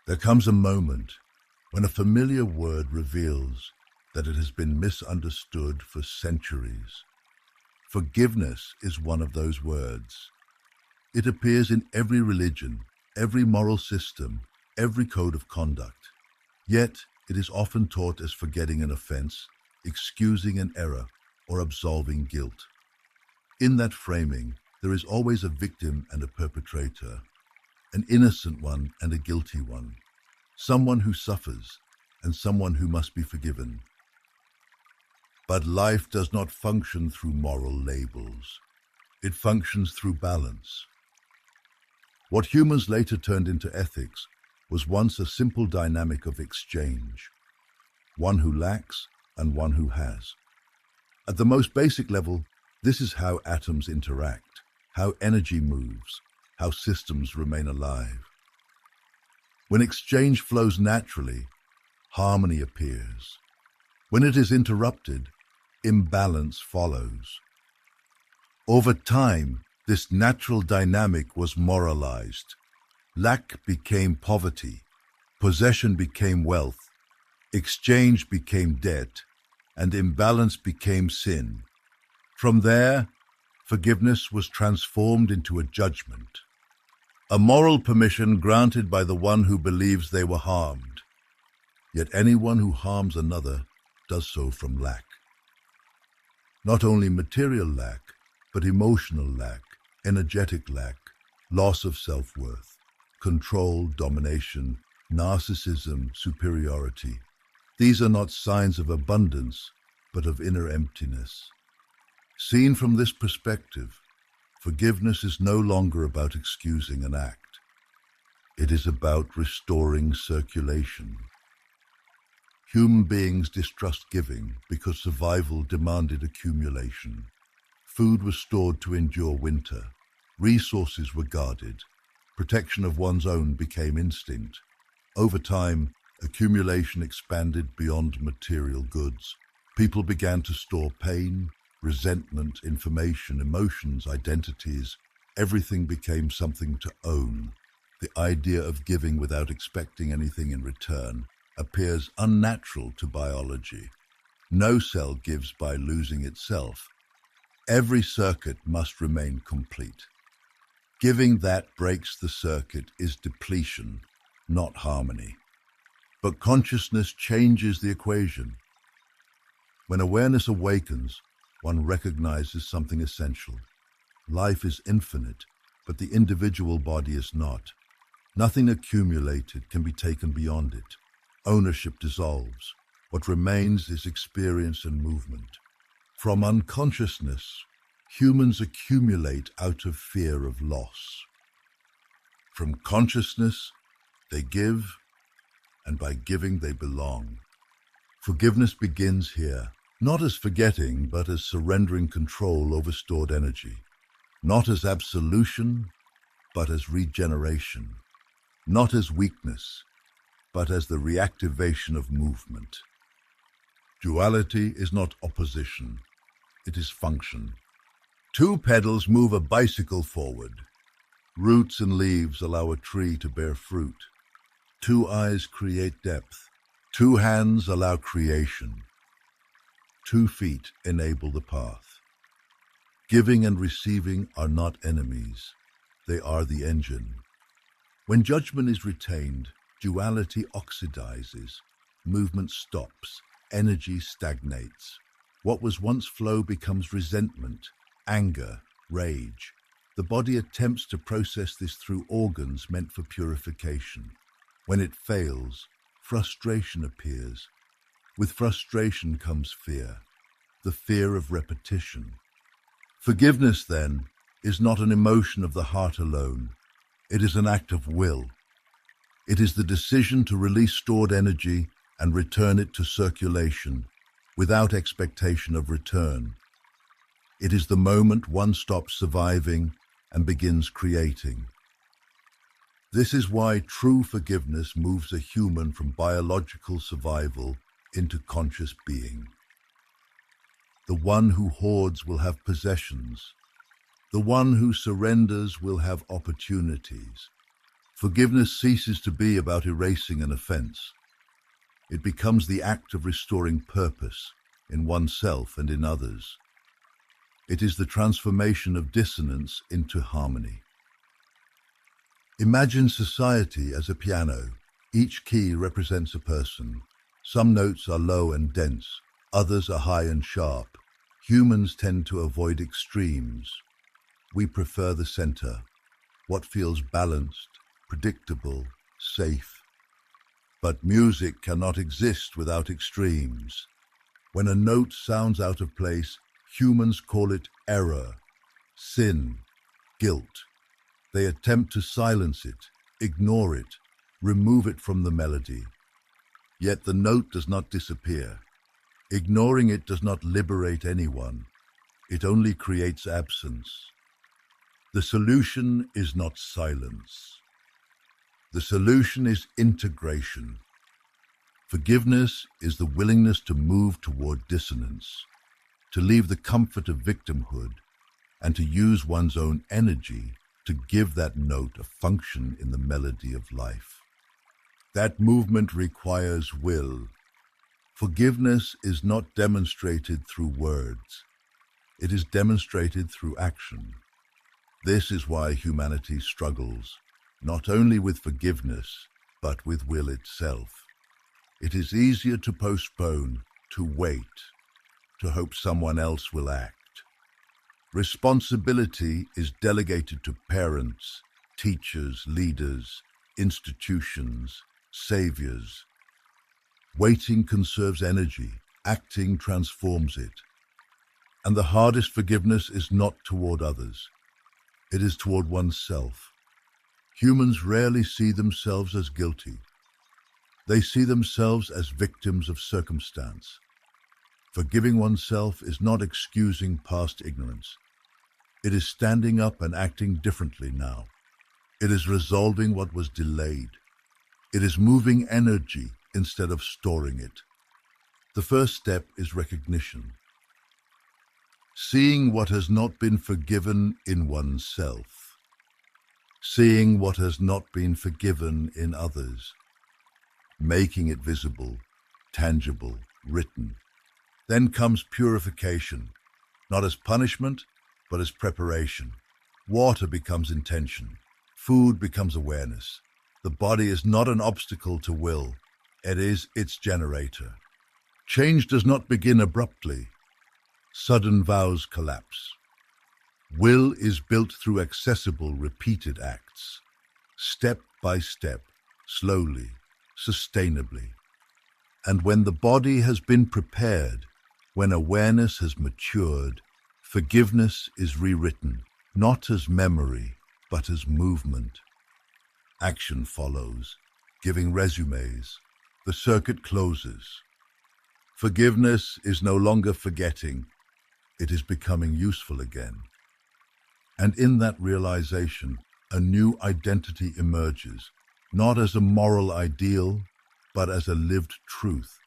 There comes a moment when a familiar word reveals that it has been misunderstood for centuries. Forgiveness is one of those words. It appears in every religion, every moral system, every code of conduct. Yet, it is often taught as forgetting an offense, excusing an error, or absolving guilt. In that framing, there is always a victim and a perpetrator, an innocent one and a guilty one, someone who suffers and someone who must be forgiven. But life does not function through moral labels. It functions through balance. What humans later turned into ethics was once a simple dynamic of exchange, one who lacks and one who has. At the most basic level, this is how atoms interact, how energy moves, how systems remain alive. When exchange flows naturally, harmony appears. When it is interrupted, imbalance follows. Over time, this natural dynamic was moralized. Lack became poverty, possession became wealth, exchange became debt, and imbalance became sin. From there, forgiveness was transformed into a judgment, a moral permission granted by the one who believes they were harmed. Yet anyone who harms another does so from lack. Not only material lack, but emotional lack, energetic lack, loss of self-worth, control, domination, narcissism, superiority. These are not signs of abundance, but of inner emptiness. Seen from this perspective, forgiveness is no longer about excusing an act. It is about restoring circulation. Human beings distrust giving because survival demanded accumulation. Food was stored to endure winter. Resources were guarded. Protection of one's own became instinct. Over time, accumulation expanded beyond material goods. People began to store pain, resentment, information, emotions, identities. Everything became something to own. The idea of giving without expecting anything in return appears unnatural to biology. No cell gives by losing itself. Every circuit must remain complete. Giving that breaks the circuit is depletion, not harmony. But consciousness changes the equation. When awareness awakens, one recognizes something essential. Life is infinite, but the individual body is not. Nothing accumulated can be taken beyond it. Ownership dissolves. What remains is experience and movement. From unconsciousness, humans accumulate out of fear of loss. From consciousness, they give, and by giving they belong. Forgiveness begins here, not as forgetting, but as surrendering control over stored energy. Not as absolution, but as regeneration. Not as weakness, but as the reactivation of movement. Duality is not opposition, it is function. Two pedals move a bicycle forward. Roots and leaves allow a tree to bear fruit. Two eyes create depth. Two hands allow creation. 2 feet enable the path. Giving and receiving are not enemies. They are the engine. When judgment is retained, duality oxidizes, movement stops, energy stagnates. What was once flow becomes resentment, anger, rage. The body attempts to process this through organs meant for purification. When it fails, frustration appears. With frustration comes fear, the fear of repetition. Forgiveness, then, is not an emotion of the heart alone. It is an act of will. It is the decision to release stored energy and return it to circulation without expectation of return. It is the moment one stops surviving and begins creating. This is why true forgiveness moves a human from biological survival into conscious being. The one who hoards will have possessions. The one who surrenders will have opportunities. Forgiveness ceases to be about erasing an offense. It becomes the act of restoring purpose in oneself and in others. It is the transformation of dissonance into harmony. Imagine society as a piano. Each key represents a person. Some notes are low and dense, others are high and sharp. Humans tend to avoid extremes. We prefer the center, what feels balanced, predictable, safe. But music cannot exist without extremes. When a note sounds out of place, humans call it error, sin, guilt. They attempt to silence it, ignore it, remove it from the melody. Yet the note does not disappear. Ignoring it does not liberate anyone. It only creates absence. The solution is not silence. The solution is integration. Forgiveness is the willingness to move toward dissonance, to leave the comfort of victimhood, and to use one's own energy to give that note a function in the melody of life. That movement requires will. Forgiveness is not demonstrated through words. It is demonstrated through action. This is why humanity struggles, not only with forgiveness, but with will itself. It is easier to postpone, to wait, to hope someone else will act. Responsibility is delegated to parents, teachers, leaders, institutions, saviors. Waiting conserves energy, acting transforms it. And the hardest forgiveness is not toward others. It is toward oneself. Humans rarely see themselves as guilty. They see themselves as victims of circumstance. Forgiving oneself is not excusing past ignorance. It is standing up and acting differently now. It is resolving what was delayed. It is moving energy instead of storing it. The first step is recognition. Seeing what has not been forgiven in oneself. Seeing what has not been forgiven in others. Making it visible, tangible, written. Then comes purification, not as punishment, but as preparation. Water becomes intention. Food becomes awareness. The body is not an obstacle to will. It is its generator. Change does not begin abruptly. Sudden vows collapse. Will is built through accessible, repeated acts. Step by step, slowly, sustainably. And when the body has been prepared, when awareness has matured, forgiveness is rewritten, not as memory, but as movement. Action follows, giving resumes. The circuit closes. Forgiveness is no longer forgetting. It is becoming useful again. And in that realization, a new identity emerges, not as a moral ideal, but as a lived truth.